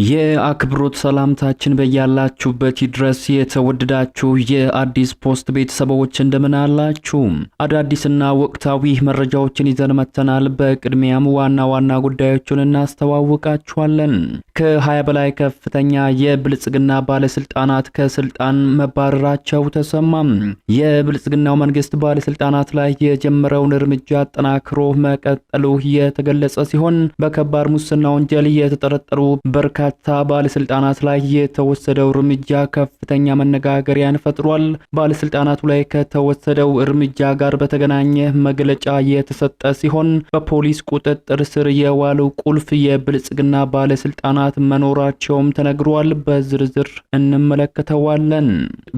የአክብሮት ሰላምታችን በያላችሁበት ይድረስ። የተወደዳችሁ የአዲስ ፖስት ቤተሰቦች እንደምን አላችሁ? አዳዲስና ወቅታዊ መረጃዎችን ይዘን መጥተናል። በቅድሚያም ዋና ዋና ጉዳዮችን እናስተዋውቃችኋለን። ከ20 በላይ ከፍተኛ የብልጽግና ባለስልጣናት ከስልጣን መባረራቸው ተሰማም። የብልጽግናው መንግስት ባለስልጣናት ላይ የጀመረውን እርምጃ አጠናክሮ መቀጠሉ የተገለጸ ሲሆን በከባድ ሙስና ወንጀል የተጠረጠሩ በርካታ ባለስልጣናት ላይ የተወሰደው እርምጃ ከፍተኛ መነጋገሪያን ፈጥሯል። ባለስልጣናቱ ላይ ከተወሰደው እርምጃ ጋር በተገናኘ መግለጫ የተሰጠ ሲሆን በፖሊስ ቁጥጥር ስር የዋሉ ቁልፍ የብልጽግና ባለስልጣናት መኖራቸውም ተነግሯል። በዝርዝር እንመለከተዋለን።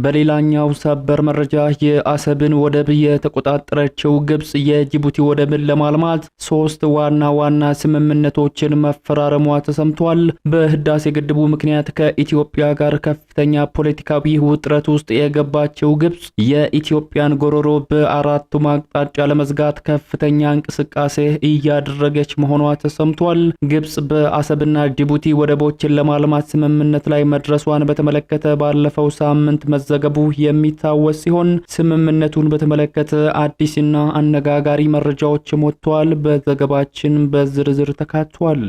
በሌላኛው ሰበር መረጃ የአሰብን ወደብ የተቆጣጠረችው ግብጽ የጅቡቲ ወደብን ለማልማት 3 ዋና ዋና ስምምነቶችን መፈራረሟ ተሰምቷል። በህዳሴ ግድቡ ምክንያት ከኢትዮጵያ ጋር ከፍተኛ ፖለቲካዊ ውጥረት ውስጥ የገባቸው ግብጽ የኢትዮጵያን ጎሮሮ በአራቱም አቅጣጫ ለመዝጋት ከፍተኛ እንቅስቃሴ እያደረገች መሆኗ ተሰምቷል። ግብጽ በአሰብና ጅቡቲ ወደቦችን ለማልማት ስምምነት ላይ መድረሷን በተመለከተ ባለፈው ሳምንት መዘገቡ የሚታወስ ሲሆን ስምምነቱን በተመለከተ አዲስና አነጋጋሪ መረጃዎችም ወጥተዋል። በዘገባችን በዝርዝር ተካቷል።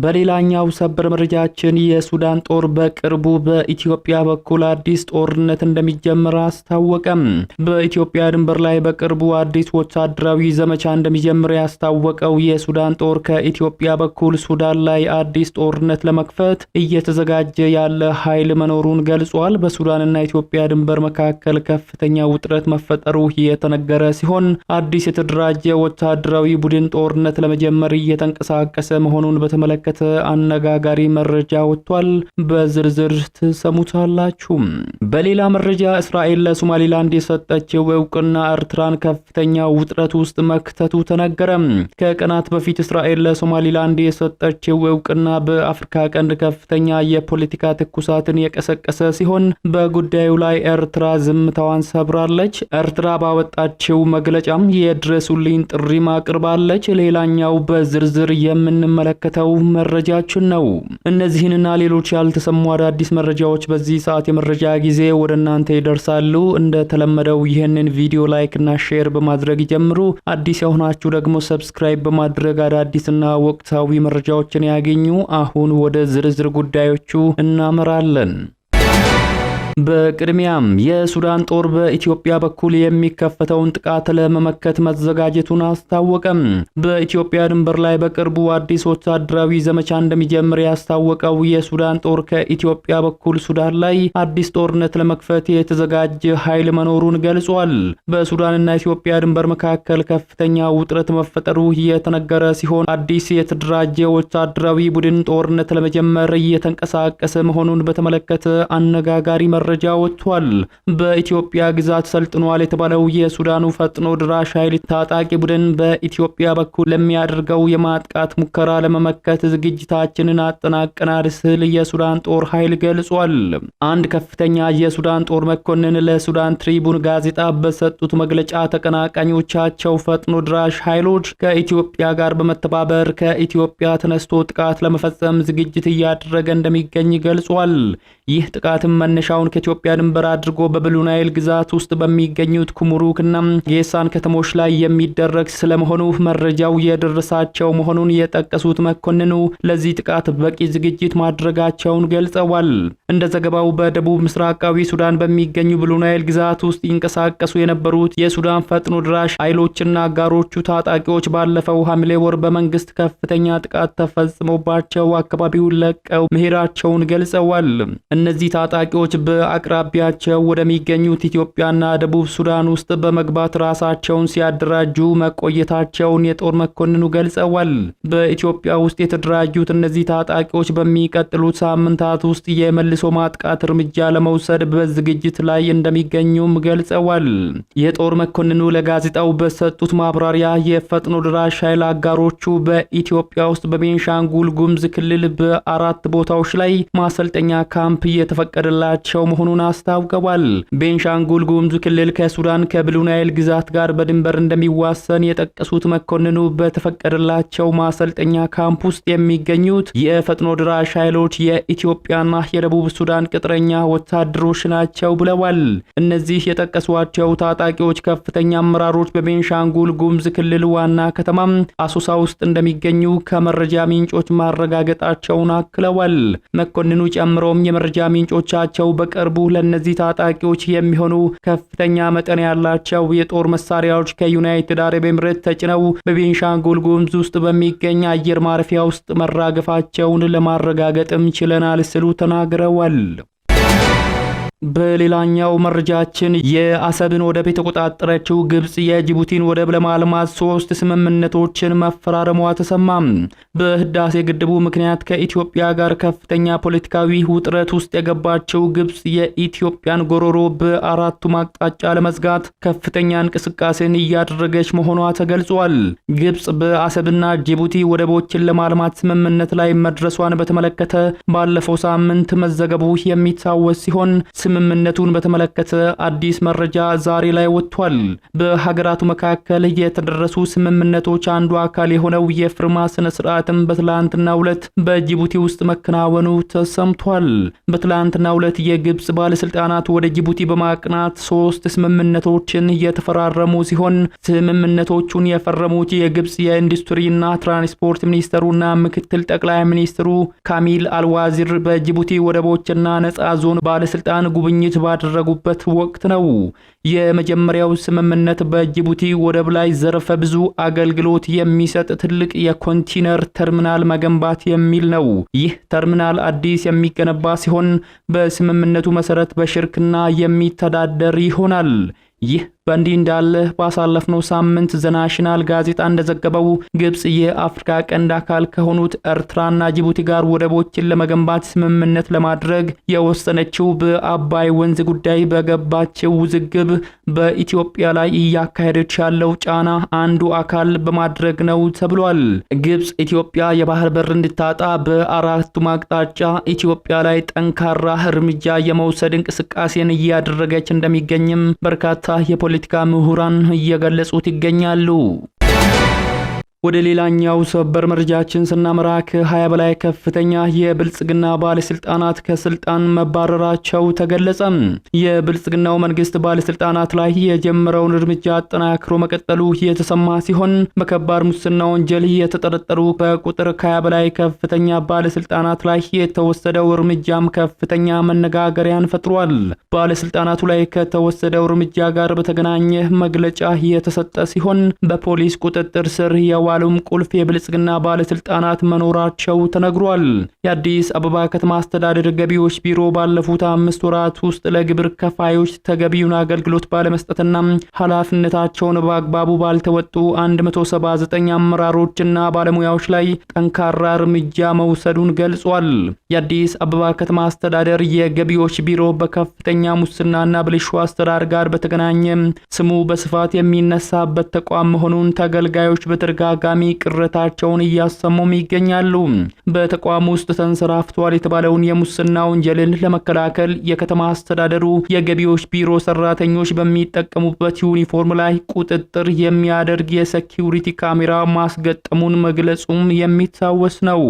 በሌላኛው ሰበር መረጃችን የሱዳን ጦር በቅርቡ በኢትዮጵያ በኩል አዲስ ጦርነት እንደሚጀምር አስታወቀም። በኢትዮጵያ ድንበር ላይ በቅርቡ አዲስ ወታደራዊ ዘመቻ እንደሚጀምር ያስታወቀው የሱዳን ጦር ከኢትዮጵያ በኩል ሱዳን ላይ አዲስ ጦርነት ለመክፈት እየተዘጋጀ ያለ ኃይል መኖሩን ገልጿል። በሱዳንና ኢትዮጵያ ድንበር መካከል ከፍተኛ ውጥረት መፈጠሩ የተነገረ ሲሆን አዲስ የተደራጀ ወታደራዊ ቡድን ጦርነት ለመጀመር እየተንቀሳቀሰ መሆኑን በተመለከተ አነጋጋሪ መረጃ ወጥቷል። በዝርዝር ተሰሙታላችሁ። በሌላ መረጃ እስራኤል ለሶማሊላንድ የሰጠችው እውቅና ኤርትራን ከፍተኛ ውጥረት ውስጥ መክተቱ ተነገረ። ከቀናት በፊት እስራኤል ለሶማሊላንድ የሰጠችው እውቅና በአፍሪካ ቀንድ ከፍተኛ የፖለቲካ ትኩሳትን የቀሰቀሰ ሲሆን በጉዳዩ ላይ ኤርትራ ዝምታዋን ሰብራለች። ኤርትራ ባወጣችው መግለጫም የድረሱልኝ ጥሪ ማቅርባለች። ሌላኛው በዝርዝር የምንመለከተው መረጃችን ነው። እነዚህንና ሌሎች ያልተሰሙ አዳዲስ መረጃዎች በዚህ ሰዓት የመረጃ ጊዜ ወደ እናንተ ይደርሳሉ። እንደተለመደው ይህንን ቪዲዮ ላይክ እና ሼር በማድረግ ጀምሩ። አዲስ የሆናችሁ ደግሞ ሰብስክራይብ በማድረግ አዳዲስና ወቅታዊ መረጃዎችን ያገኙ። አሁን ወደ ዝርዝር ጉዳዮቹ እናመራለን። በቅድሚያም የሱዳን ጦር በኢትዮጵያ በኩል የሚከፈተውን ጥቃት ለመመከት መዘጋጀቱን አስታወቀም። በኢትዮጵያ ድንበር ላይ በቅርቡ አዲስ ወታደራዊ ዘመቻ እንደሚጀምር ያስታወቀው የሱዳን ጦር ከኢትዮጵያ በኩል ሱዳን ላይ አዲስ ጦርነት ለመክፈት የተዘጋጀ ኃይል መኖሩን ገልጿል። በሱዳንና ኢትዮጵያ ድንበር መካከል ከፍተኛ ውጥረት መፈጠሩ የተነገረ ሲሆን አዲስ የተደራጀ ወታደራዊ ቡድን ጦርነት ለመጀመር እየተንቀሳቀሰ መሆኑን በተመለከተ አነጋጋሪ መረጃ ወጥቷል። በኢትዮጵያ ግዛት ሰልጥኗል የተባለው የሱዳኑ ፈጥኖ ድራሽ ኃይል ታጣቂ ቡድን በኢትዮጵያ በኩል ለሚያደርገው የማጥቃት ሙከራ ለመመከት ዝግጅታችንን አጠናቀናል ሲል የሱዳን ጦር ኃይል ገልጿል። አንድ ከፍተኛ የሱዳን ጦር መኮንን ለሱዳን ትሪቡን ጋዜጣ በሰጡት መግለጫ ተቀናቃኞቻቸው ፈጥኖ ድራሽ ኃይሎች ከኢትዮጵያ ጋር በመተባበር ከኢትዮጵያ ተነስቶ ጥቃት ለመፈጸም ዝግጅት እያደረገ እንደሚገኝ ገልጿል። ይህ ጥቃትም መነሻውን ከኢትዮጵያ ድንበር አድርጎ በብሉ ናይል ግዛት ውስጥ በሚገኙት ኩሙሩክና ጌሳን ከተሞች ላይ የሚደረግ ስለመሆኑ መረጃው የደረሳቸው መሆኑን የጠቀሱት መኮንኑ ለዚህ ጥቃት በቂ ዝግጅት ማድረጋቸውን ገልጸዋል። እንደ ዘገባው በደቡብ ምስራቃዊ ሱዳን በሚገኙ ብሉ ናይል ግዛት ውስጥ ይንቀሳቀሱ የነበሩት የሱዳን ፈጥኖ ድራሽ ኃይሎችና አጋሮቹ ታጣቂዎች ባለፈው ሐምሌ ወር በመንግስት ከፍተኛ ጥቃት ተፈጽሞባቸው አካባቢውን ለቀው መሄዳቸውን ገልጸዋል። እነዚህ ታጣቂዎች በአቅራቢያቸው ወደሚገኙት ኢትዮጵያና ደቡብ ሱዳን ውስጥ በመግባት ራሳቸውን ሲያደራጁ መቆየታቸውን የጦር መኮንኑ ገልጸዋል። በኢትዮጵያ ውስጥ የተደራጁት እነዚህ ታጣቂዎች በሚቀጥሉት ሳምንታት ውስጥ የመልሶ ማጥቃት እርምጃ ለመውሰድ በዝግጅት ላይ እንደሚገኙም ገልጸዋል። የጦር መኮንኑ ለጋዜጣው በሰጡት ማብራሪያ የፈጥኖ ድራሽ ኃይል አጋሮቹ በኢትዮጵያ ውስጥ በቤንሻንጉል ጉሙዝ ክልል በ4 ቦታዎች ላይ ማሰልጠኛ ካምፕ የተፈቀደላቸው መሆኑን አስታውቀዋል። ቤንሻንጉል ጉሙዝ ክልል ከሱዳን ከብሉ ናይል ግዛት ጋር በድንበር እንደሚዋሰን የጠቀሱት መኮንኑ በተፈቀደላቸው ማሰልጠኛ ካምፕ ውስጥ የሚገኙት የፈጥኖ ድራሽ ኃይሎች የኢትዮጵያና የደቡብ ሱዳን ቅጥረኛ ወታደሮች ናቸው ብለዋል። እነዚህ የጠቀሷቸው ታጣቂዎች ከፍተኛ አመራሮች በቤንሻንጉል ጉሙዝ ክልል ዋና ከተማ አሶሳ ውስጥ እንደሚገኙ ከመረጃ ምንጮች ማረጋገጣቸውን አክለዋል። መኮንኑ ጨምሮም የመረጃ ምንጮቻቸው በቅርቡ ለነዚህ ታጣቂዎች የሚሆኑ ከፍተኛ መጠን ያላቸው የጦር መሳሪያዎች ከዩናይትድ አረብ ኤምሬት ተጭነው በቤንሻንጉል ጉሙዝ ውስጥ በሚገኝ አየር ማረፊያ ውስጥ መራገፋቸውን ለማረጋገጥም ችለናል ሲሉ ተናግረዋል። በሌላኛው መረጃችን የአሰብን ወደብ የተቆጣጠረችው ግብጽ የጅቡቲን ወደብ ለማልማት 3 ስምምነቶችን መፈራረሟ ተሰማ። በህዳሴ ግድቡ ምክንያት ከኢትዮጵያ ጋር ከፍተኛ ፖለቲካዊ ውጥረት ውስጥ የገባችው ግብጽ የኢትዮጵያን ጎሮሮ በአራቱም አቅጣጫ ለመዝጋት ከፍተኛ እንቅስቃሴን እያደረገች መሆኗ ተገልጿል። ግብጽ በአሰብና ጅቡቲ ወደቦችን ለማልማት ስምምነት ላይ መድረሷን በተመለከተ ባለፈው ሳምንት መዘገቡ የሚታወስ ሲሆን ስምምነቱን በተመለከተ አዲስ መረጃ ዛሬ ላይ ወጥቷል። በሀገራቱ መካከል የተደረሱ ስምምነቶች አንዱ አካል የሆነው የፊርማ ስነ ስርዓትም በትላንትናው ዕለት በጅቡቲ ውስጥ መከናወኑ ተሰምቷል። በትላንትናው ዕለት የግብጽ ባለስልጣናት ወደ ጅቡቲ በማቅናት 3 ስምምነቶችን የተፈራረሙ ሲሆን ስምምነቶቹን የፈረሙት የግብጽ የኢንዱስትሪና ትራንስፖርት ሚኒስተሩና ምክትል ጠቅላይ ሚኒስትሩ ካሚል አልዋዚር በጅቡቲ ወደቦችና ነጻ ዞን ባለስልጣን ጉብኝት ባደረጉበት ወቅት ነው። የመጀመሪያው ስምምነት በጅቡቲ ወደብ ላይ ዘርፈ ብዙ አገልግሎት የሚሰጥ ትልቅ የኮንቴነር ተርሚናል መገንባት የሚል ነው። ይህ ተርሚናል አዲስ የሚገነባ ሲሆን በስምምነቱ መሰረት በሽርክና የሚተዳደር ይሆናል። ይህ በእንዲህ እንዳለ ባሳለፍነው ሳምንት ዘናሽናል ጋዜጣ እንደዘገበው ግብጽ የአፍሪካ ቀንድ አካል ከሆኑት ኤርትራና ጅቡቲ ጋር ወደቦችን ለመገንባት ስምምነት ለማድረግ የወሰነችው በአባይ ወንዝ ጉዳይ በገባችው ውዝግብ በኢትዮጵያ ላይ እያካሄደች ያለው ጫና አንዱ አካል በማድረግ ነው ተብሏል። ግብጽ ኢትዮጵያ የባህር በር እንድታጣ በአራቱም አቅጣጫ ኢትዮጵያ ላይ ጠንካራ እርምጃ የመውሰድ እንቅስቃሴን እያደረገች እንደሚገኝም በርካታ የፖለቲካ ምሁራን እየገለጹት ይገኛሉ። ወደ ሌላኛው ሰበር መረጃችን ስናመራ ከ20 በላይ ከፍተኛ የብልጽግና ባለስልጣናት ከስልጣን መባረራቸው ተገለጸ። የብልጽግናው መንግስት ባለስልጣናት ላይ የጀመረውን እርምጃ አጠናክሮ መቀጠሉ የተሰማ ሲሆን በከባድ ሙስና ወንጀል የተጠረጠሩ በቁጥር ከ20 በላይ ከፍተኛ ባለስልጣናት ላይ የተወሰደው እርምጃም ከፍተኛ መነጋገሪያን ፈጥሯል። ባለስልጣናቱ ላይ ከተወሰደው እርምጃ ጋር በተገናኘ መግለጫ የተሰጠ ሲሆን በፖሊስ ቁጥጥር ስር የዋሉም ቁልፍ የብልጽግና ባለስልጣናት መኖራቸው ተነግሯል። የአዲስ አበባ ከተማ አስተዳደር ገቢዎች ቢሮ ባለፉት 5 ወራት ውስጥ ለግብር ከፋዮች ተገቢውን አገልግሎት ባለመስጠትና ኃላፊነታቸውን በአግባቡ ባልተወጡ 179 አመራሮችና ባለሙያዎች ላይ ጠንካራ እርምጃ መውሰዱን ገልጿል። የአዲስ አበባ ከተማ አስተዳደር የገቢዎች ቢሮ በከፍተኛ ሙስናና ብልሹ አስተዳደር ጋር በተገናኘ ስሙ በስፋት የሚነሳበት ተቋም መሆኑን ተገልጋዮች በተደጋጋሚ ቅሬታቸውን እያሰሙም ይገኛሉ። በተቋም ውስጥ ተንሰራፍቷል የተባለውን የሙስና ወንጀልን ለመከላከል የከተማ አስተዳደሩ የገቢዎች ቢሮ ሰራተኞች በሚጠቀሙበት ዩኒፎርም ላይ ቁጥጥር የሚያደርግ የሴኩሪቲ ካሜራ ማስገጠሙን መግለጹም የሚታወስ ነው።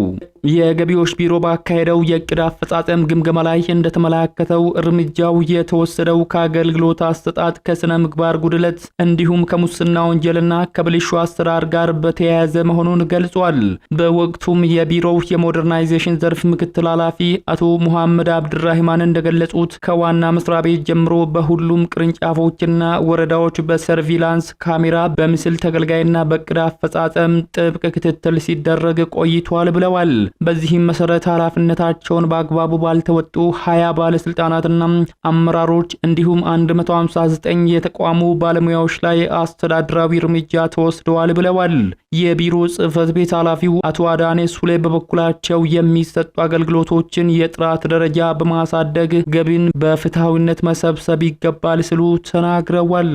የገቢዎች ቢሮ ባካሄደው የዕቅድ አፈጻጸም ግምገማ ላይ እንደተመላከተው እርምጃው የተወሰደው ከአገልግሎት አሰጣጥ፣ ከስነ ምግባር ጉድለት እንዲሁም ከሙስና ወንጀልና ከብልሹ አሰራር ጋር በተያያዘ መሆኑን ገልጿል። በወቅቱም የቢሮው የሞደርናይዜሽን ዘርፍ ምክትል ኃላፊ አቶ ሙሐመድ አብድራሂማን እንደገለጹት ከዋና መስሪያ ቤት ጀምሮ በሁሉም ቅርንጫፎችና ወረዳዎች በሰርቪላንስ ካሜራ በምስል ተገልጋይና በዕቅድ አፈጻጸም ጥብቅ ክትትል ሲደረግ ቆይቷል ብለዋል። በዚህም መሰረት ኃላፊነታቸውን በአግባቡ ባልተወጡ 20 ባለስልጣናትና አመራሮች እንዲሁም 159 የተቋሙ ባለሙያዎች ላይ አስተዳደራዊ እርምጃ ተወስደዋል ብለዋል። የቢሮ ጽህፈት ቤት ኃላፊው አቶ አዳኔ ሱሌ በበኩላቸው የሚሰጡ አገልግሎቶችን የጥራት ደረጃ በማሳደግ ገቢን በፍትሃዊነት መሰብሰብ ይገባል ሲሉ ተናግረዋል።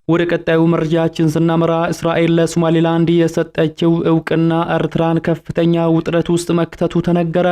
ወደ ቀጣዩ መረጃችን ስናመራ እስራኤል ለሶማሊላንድ የሰጠችው እውቅና ኤርትራን ከፍተኛ ውጥረት ውስጥ መክተቱ ተነገረ።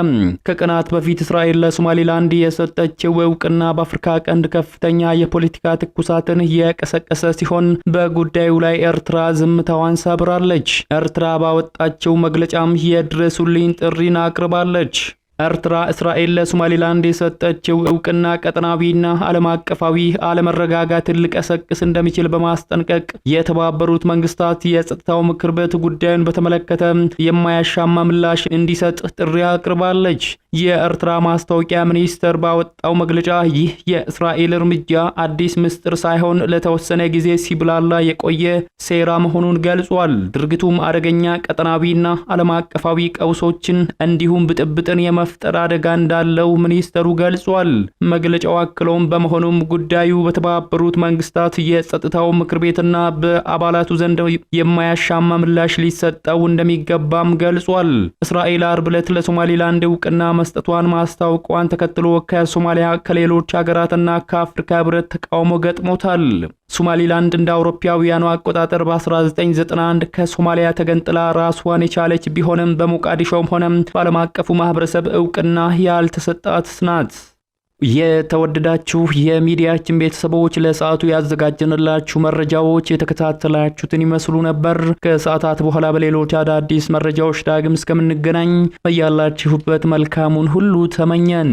ከቀናት በፊት እስራኤል ለሶማሊላንድ የሰጠችው እውቅና በአፍሪካ ቀንድ ከፍተኛ የፖለቲካ ትኩሳትን የቀሰቀሰ ሲሆን በጉዳዩ ላይ ኤርትራ ዝምታዋን ሰብራለች። ኤርትራ ባወጣችው መግለጫም የድረሱልኝ ጥሪን አቅርባለች። ኤርትራ እስራኤል ለሶማሊላንድ የሰጠችው እውቅና ቀጠናዊና ዓለም አቀፋዊ አለመረጋጋትን ሊቀሰቅስ እንደሚችል በማስጠንቀቅ የተባበሩት መንግስታት የጸጥታው ምክር ቤት ጉዳዩን በተመለከተ የማያሻማ ምላሽ እንዲሰጥ ጥሪ አቅርባለች። የኤርትራ ማስታወቂያ ሚኒስቴር ባወጣው መግለጫ ይህ የእስራኤል እርምጃ አዲስ ምስጢር ሳይሆን ለተወሰነ ጊዜ ሲብላላ የቆየ ሴራ መሆኑን ገልጿል። ድርጊቱም አደገኛ ቀጠናዊና ዓለም አቀፋዊ ቀውሶችን እንዲሁም ብጥብጥን የመፍጠር አደጋ እንዳለው ሚኒስቴሩ ገልጿል። መግለጫው አክሎም በመሆኑም ጉዳዩ በተባበሩት መንግስታት የጸጥታው ምክር ቤትና በአባላቱ ዘንድ የማያሻማ ምላሽ ሊሰጠው እንደሚገባም ገልጿል። እስራኤል አርብ ዕለት ለሶማሊላንድ እውቅና መስጠቷን ማስታወቋን ተከትሎ ከሶማሊያ ከሌሎች ሀገራትና ከአፍሪካ ህብረት ተቃውሞ ገጥሞታል። ሶማሊላንድ እንደ አውሮፓውያኑ አቆጣጠር በ1991 ከሶማሊያ ተገንጥላ ራስዋን የቻለች ቢሆንም በሞቃዲሾም ሆነ በዓለም አቀፉ ማህበረሰብ እውቅና ያልተሰጣት ናት። የተወደዳችሁ የሚዲያችን ቤተሰቦች ለሰዓቱ ያዘጋጀንላችሁ መረጃዎች የተከታተላችሁትን ይመስሉ ነበር። ከሰዓታት በኋላ በሌሎች አዳዲስ መረጃዎች ዳግም እስከምንገናኝ በያላችሁበት መልካሙን ሁሉ ተመኘን።